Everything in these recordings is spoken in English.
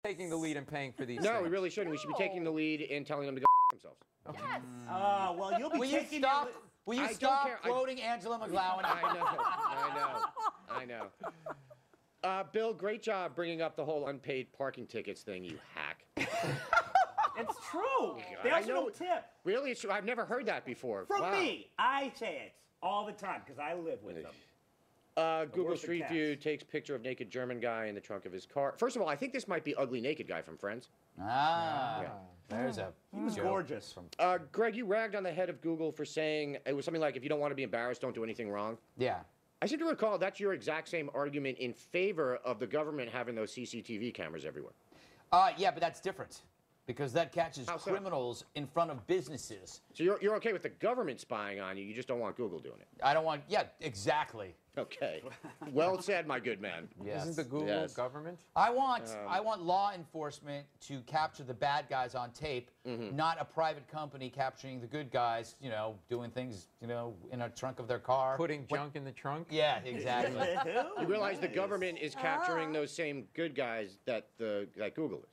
taking the lead in paying for these No, things. we really shouldn't. We should be taking the lead in telling them to go themselves. Yes. Well, you'll be taking Will you I don't stop care. quoting Angela McGlowan? I know. Bill, great job bringing up the whole unpaid parking tickets thing, you hack. It's true. They also don't tip. Really? It's true. I've never heard that before. From me. I say it all the time because I live with them. Google Street View takes picture of naked German guy in the trunk of his car. First of all, I think this might be ugly naked guy from Friends. There's a. He was gorgeous. Greg, you ragged on the head of Google for saying it was something like, if you don't want to be embarrassed, don't do anything wrong. Yeah. I seem to recall that's your exact same argument in favor of the government having those CCTV cameras everywhere. Yeah, but that's different. Because that catches criminals in front of businesses. So you're okay with the government spying on you, you just don't want Google doing it? I don't want, yeah, exactly. Okay. Well said, my good man. Yes. Isn't the Google government? I want law enforcement to capture the bad guys on tape, not a private company capturing the good guys, you know, doing things, you know, in a trunk of their car. Putting junk in the trunk? Yeah, exactly. You realize the government is capturing those same good guys that Google is.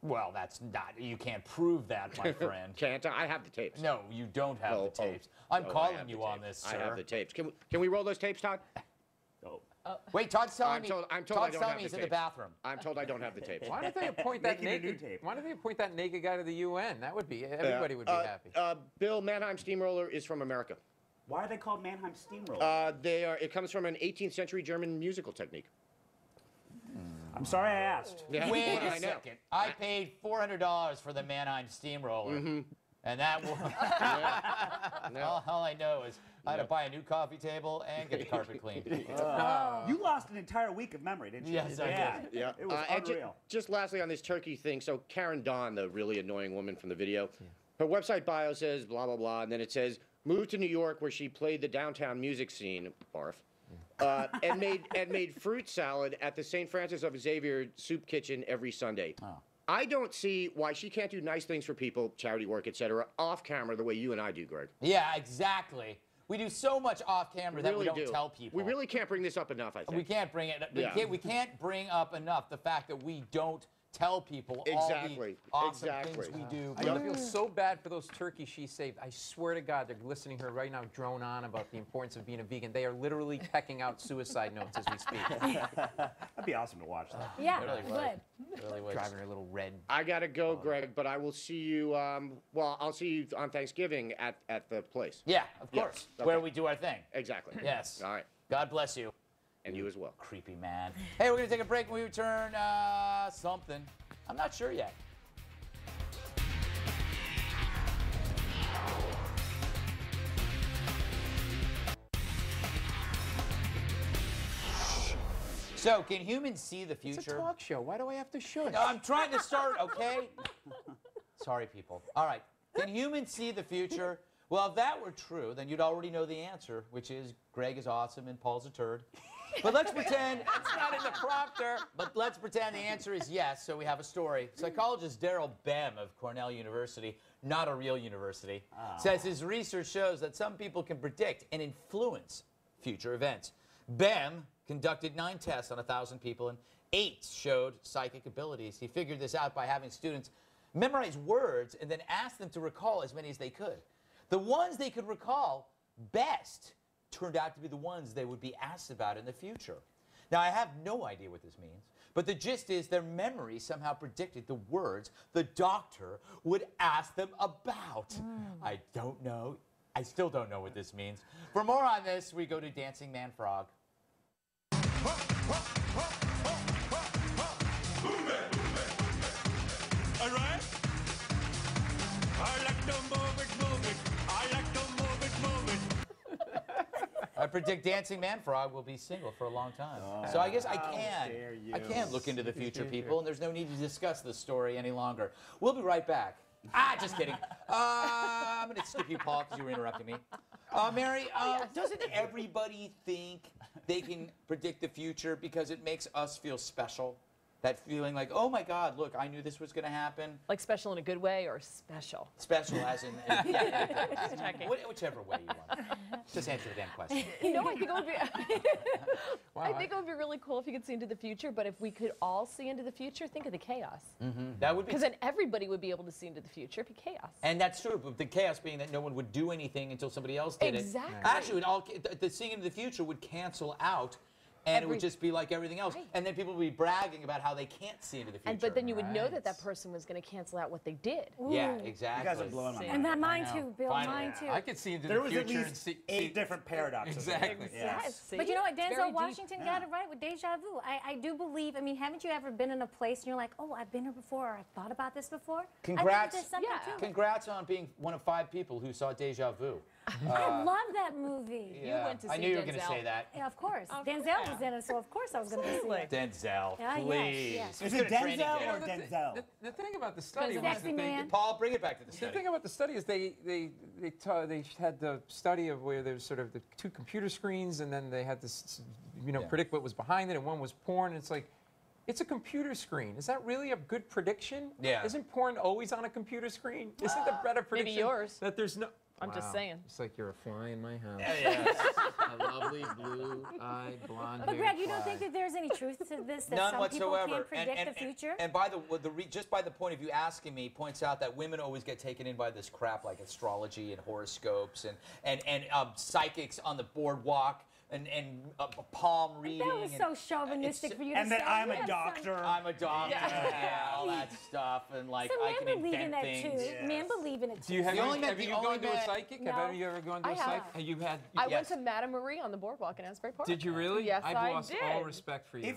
Well, that's not, you can't prove that, my friend. Can't I? I have the tapes. No, you don't have the tapes. I'm calling you on this, sir. I have the tapes. Can we roll those tapes, Todd? No. Wait, Todd's telling me. I'm told Todd's I don't telling have me he's the in the tapes. bathroom. I'm told I don't have the tapes. Why don't they appoint that naked? Why don't they appoint that naked guy to the UN? That would be everybody would be happy. Bill, Mannheim Steamroller is from America. Why are they called Mannheim Steamroller? It comes from an 18th century German musical technique. I'm sorry I asked. Yeah. Wait a second. I paid $400 for the Mannheim Steamroller. And that was... all I know is I had to buy a new coffee table and get the carpet cleaned. You lost an entire week of memory, didn't you? Yes, I did. Yeah. It was unreal. Just lastly on this turkey thing, so Karen Dawn, the really annoying woman from the video, her website bio says blah, blah, blah, and then it says, moved to New York where she played the downtown music scene, barf, and made fruit salad at the St. Francis of Xavier soup kitchen every Sunday. I don't see why she can't do nice things for people, charity work, etc., off camera the way you and I do, Greg. Yeah, exactly. We do so much off camera that we don't tell people. We really can't bring this up enough, I think. We can't bring it. We can't bring up enough the fact that we don't tell people all the awesome things we do. I feel so bad for those turkeys she saved. I swear to God, they're listening to her right now drone on about the importance of being a vegan. They are literally pecking out suicide notes as we speak. That'd be awesome to watch that. Yeah, really good. Really would. Driving her little red. I gotta go, Greg, but I will see you. Well, I'll see you on Thanksgiving at the place. Yeah, of course. Okay. Where we do our thing. Exactly. Yes. All right. God bless you. And you as well. Creepy man. Hey, we're going to take a break. When we return, something. I'm not sure yet. So, can humans see the future? It's a talk show. Why do I have to shush? No, I'm trying to start, okay? Sorry, people. All right. Can humans see the future? Well, if that were true, then you'd already know the answer, which is Greg is awesome and Paul's a turd. But let's pretend... It's not in the prompter. But let's pretend the answer is yes, so we have a story. Psychologist Daryl Bem of Cornell University, not a real university, says his research shows that some people can predict and influence future events. Bem conducted 9 tests on 1,000 people, and 8 showed psychic abilities. He figured this out by having students memorize words and then ask them to recall as many as they could. The ones they could recall best turned out to be the ones they would be asked about in the future. Now, I have no idea what this means, but the gist is their memory somehow predicted the words the doctor would ask them about. I don't know. I still don't know what this means. For more on this, we go to Dancing Man Frog. All right? I like to move it, move it. I like to move it, move it. I predict Dancing Man Frog will be single for a long time. So I guess I can look into the future, people, and there's no need to discuss this story any longer. We'll be right back. Just kidding. I'm going to skip you, Paul, because you were interrupting me. Mary, doesn't everybody think they can predict the future because it makes us feel special? That feeling like, oh my God, look, I knew this was going to happen. Like special in a good way or special? Special as in, whichever way you want. Just answer the damn question. You know, I think it would be. I think it would be really cool if you could see into the future. But if we could all see into the future, think of the chaos. That would be. Because then everybody would be able to see into the future. It'd be chaos. And that's true, but the chaos being that no one would do anything until somebody else did Exactly. it. Actually, the seeing into the future would cancel out. And it would just be like everything else. Right. And then people would be bragging about how they can't see into the future. But then you would know that that person was going to cancel out what they did. Yeah, exactly. You guys are blowing my mind. And that mine too, Bill. Finally. Mine too. I could see into There the was future at and least see 8 different paradoxes. Exactly. Yeah. Yes, see? But you know what? It's very Denzel deep. Washington got it right with deja vu. I do believe, I mean, haven't you ever been in a place and you're like, oh, I've been here before, or I've thought about this before? Congrats. I think there's something Yeah. to it. Congrats on being one of 5 people who saw Deja Vu. I love that movie. Yeah. went to I see knew you were going to Denzel. say that. Yeah, of course. Of Denzel course. was in it, so of course I was going to see it. Denzel, Yeah, yes, please. yes. Is Let's it go to training Denzel day. or Denzel? The thing about the study was Sexy that man. Paul, bring it back to the the study. thing about the study is they had the study of where there's sort of the 2 computer screens, and then they had this, predict what was behind it, and one was porn. And it's like, it's a computer screen. Is that really a good prediction? Yeah. Isn't porn always on a computer screen? Isn't the better prediction yours. that there's no? I'm just saying. It's like you're a fly in my house. Yes. A lovely blue-eyed blonde. But Greg, you don't think that there's any truth to this, that None some whatsoever. people can't predict the future? And by just by the point of you asking me, points out that women always get taken in by this crap like astrology and horoscopes and psychics on the boardwalk and palm reading. That was so chauvinistic for you to And say. that I'm You a have doctor. I'm a doctor, yeah, all that stuff, and like Some I can men believe in invent that things. too. Men believe in it too. Do you have, The only man- have the you only gone to a man- psychic? No. Have you ever gone to I a psychic? have. You had. I went Yes. to Madame Marie on the boardwalk in Asbury Park. Did you really? Yes, I've I lost did. all respect for you.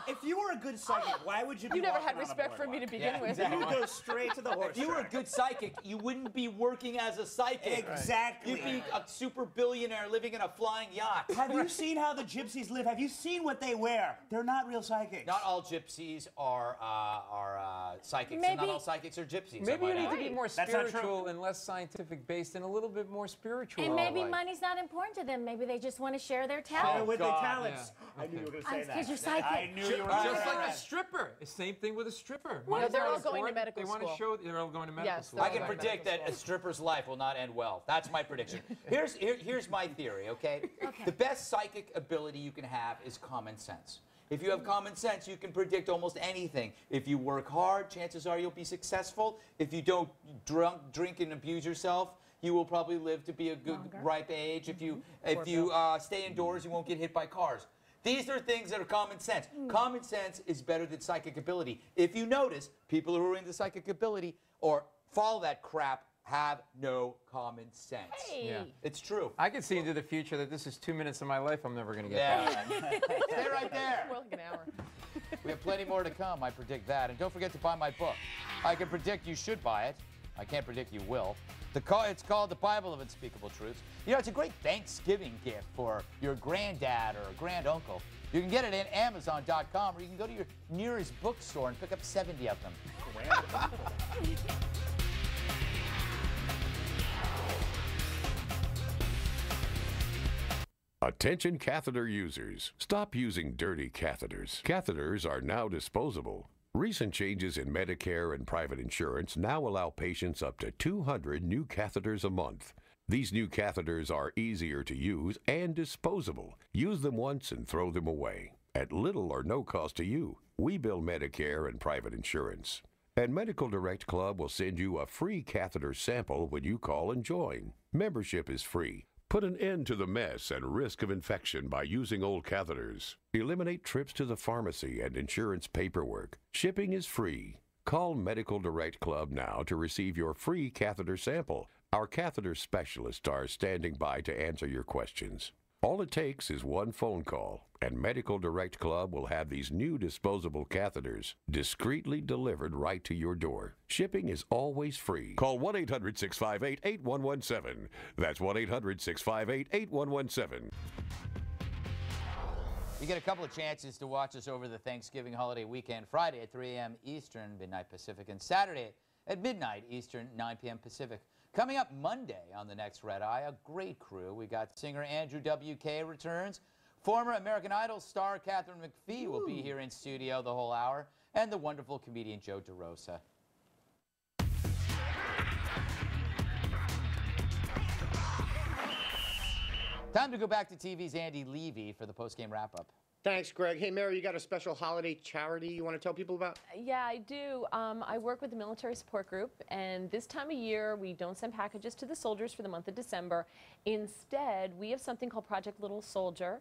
If you were a good psychic, why would you be You never walking had on a respect for me to boardwalk? begin Yeah, with. exactly. You would go straight to the horse If you were a track. good psychic, you wouldn't be working as a psychic. Exactly. You'd be a super billionaire living in a flying yacht. Have you seen how the gypsies live? Have you seen what they wear? They're not real psychics. Not all gypsies are psychics, and Maybe- not all psychics are gypsies. Maybe I you might need add. to be more That's not true. spiritual and less scientific based and a little bit more spiritual. And maybe like. money's not important to them. Maybe they just want to share their Share talent. with God, their talents. yeah. I knew you were going to Oh, say it's that. 'cause you're psychic. I knew you were Just going to say like a that. stripper. The same thing with a stripper. No, Money's they're not all going to important. medical They want to school. show they're all going to medical Yes, school. they're I can all predict that a stripper's life will not end well. That's my prediction. Here's my theory, okay? The best psychic ability you can have is common sense. If you have common sense, you can predict almost anything. If you work hard, chances are you'll be successful. If you don't drink and abuse yourself, you will probably live to be a good, ripe age. If you stay indoors, you won't get hit by cars. These are things that are common sense. Common sense is better than psychic ability. If you notice, people who are into psychic ability or follow that crap have no common sense. Hey. Yeah. It's true. I can see into the future that this is 2 minutes of my life I'm never going to get back. Yeah. Stay right there. Well, like an hour. We have plenty more to come. I predict that. And don't forget to buy my book. I can predict you should buy it. I can't predict you will. It's called The Bible of Unspeakable Truths. You know, it's a great Thanksgiving gift for your granddad or granduncle. You can get it at Amazon.com, or you can go to your nearest bookstore and pick up 70 of them. Attention catheter users. Stop using dirty catheters. Catheters are now disposable. Recent changes in Medicare and private insurance now allow patients up to 200 new catheters a month. These new catheters are easier to use and disposable. Use them once and throw them away. At little or no cost to you. We bill Medicare and private insurance. And Medical Direct Club will send you a free catheter sample when you call and join. Membership is free. Put an end to the mess and risk of infection by using old catheters. Eliminate trips to the pharmacy and insurance paperwork. Shipping is free. Call Medical Direct Club now to receive your free catheter sample. Our catheter specialists are standing by to answer your questions. All it takes is one phone call, and Medical Direct Club will have these new disposable catheters discreetly delivered right to your door. Shipping is always free. Call 1-800-658-8117. That's 1-800-658-8117. You get a couple of chances to watch us over the Thanksgiving holiday weekend. Friday at 3 a.m. Eastern, midnight Pacific, and Saturday at midnight Eastern, 9 p.m. Pacific. Coming up Monday on the next Red Eye, a great crew. We got singer Andrew W.K. returns, Former American Idol star Catherine McPhee will be here in studio the whole hour, and the wonderful comedian Joe DeRosa. Time to go back to TV's Andy Levy for the post-game wrap-up. Thanks, Greg. Hey, Mary, you got a special holiday charity you want to tell people about? Yeah, I do. I work with the military support group, and this time of year, we don't send packages to the soldiers for the month of December. Instead, we have something called Project Little Soldier,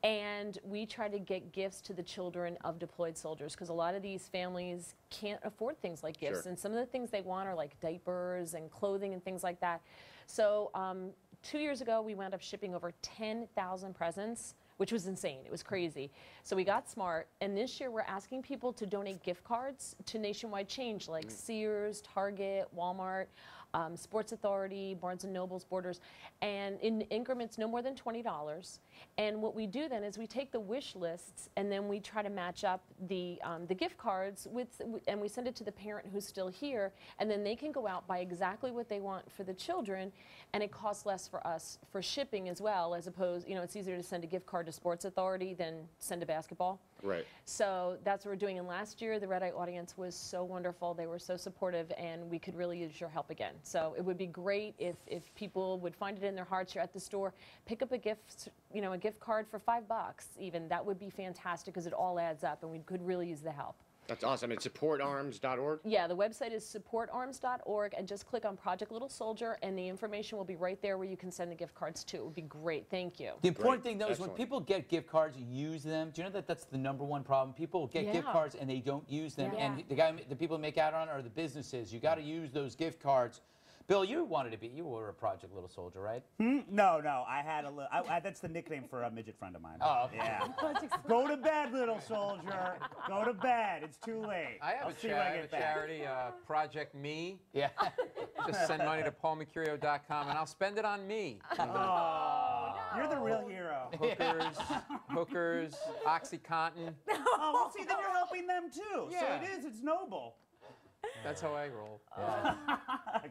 and we try to get gifts to the children of deployed soldiers, because a lot of these families can't afford things like gifts, Sure. and some of the things they want are like diapers and clothing and things like that. So 2 years ago, we wound up shipping over 10,000 presents, which was insane. It was crazy. So we got smart, and this year we're asking people to donate gift cards to nationwide chains like Sears, Target, Walmart, Sports Authority, Barnes & Noble's, Borders, and in increments no more than $20. And what we do then is we take the wish lists and then we try to match up the gift cards and we send it to the parent who's still here, and then they can go out, buy exactly what they want for the children, and it costs less for us for shipping as well, as opposed, it's easier to send a gift card to Sports Authority than send a basketball. Right. So that's what we're doing. And last year, the Red Eye audience was so wonderful. They were so supportive, and we could really use your help again. So it would be great if people would find it in their hearts. You're at the store, pick up a gift, a gift card for $5 even. That would be fantastic, because it all adds up, and we could really use the help. That's awesome. It's supportarms.org? Yeah, the website is supportarms.org, and just click on Project Little Soldier, and the information will be right there where you can send the gift cards to. It would be great. Thank you. The important thing, though, is Excellent. when people get gift cards and use them, do you know that that's the #1 problem? People get gift Yeah. cards and they don't use them, Yeah. and the people make out on are the businesses. You got to use those gift cards. Bill, you were a Project Little Soldier, right? No, I had a little. That's the nickname for a midget friend of mine. Oh, okay. Yeah. Go to bed, little soldier. Go to bed. It's too late. I have I'll see when I get back. charity, Project Me. Yeah. Just send money to PaulMecurio.com, and I'll spend it on me. You're the real hero. Hookers, OxyContin. Oh, well, see, then you're helping them too. Yeah. So it's noble. That's how I roll.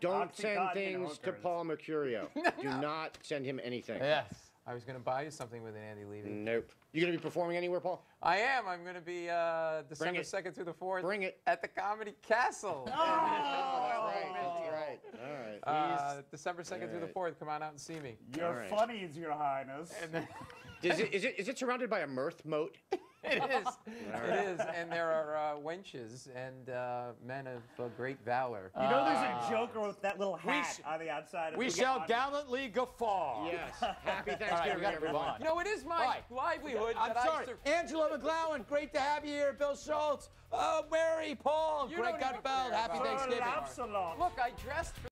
Don't send Oxycontin things to hookers. Paul Mercurio. Do not send him anything. Yes. I was going to buy you something with an Andy Levy. Nope. You going to be performing anywhere, Paul? I am. I'm going to be December it. 2nd through the 4th Bring it. at the Comedy Castle. That's right. All right. December 2nd through the 4th. Come on out and see me. You're All right. funny, Your Highness. And then, Is it surrounded by a mirth moat? it is. It is. And there are wenches and men of great valor. You know there's a Joker with that little hat on the outside of We the shall gallantly guffaw. Yes. Happy All right, we Thanksgiving, got to move everyone. on. You know, it is my Right. livelihood. I'm that sorry. I Angela McGlowan, great to have you here. Bill Schulz, Mary, Paul, You Greg don't even Gutfeld, care happy about it. Thanksgiving. Absolutely. Look, I dressed for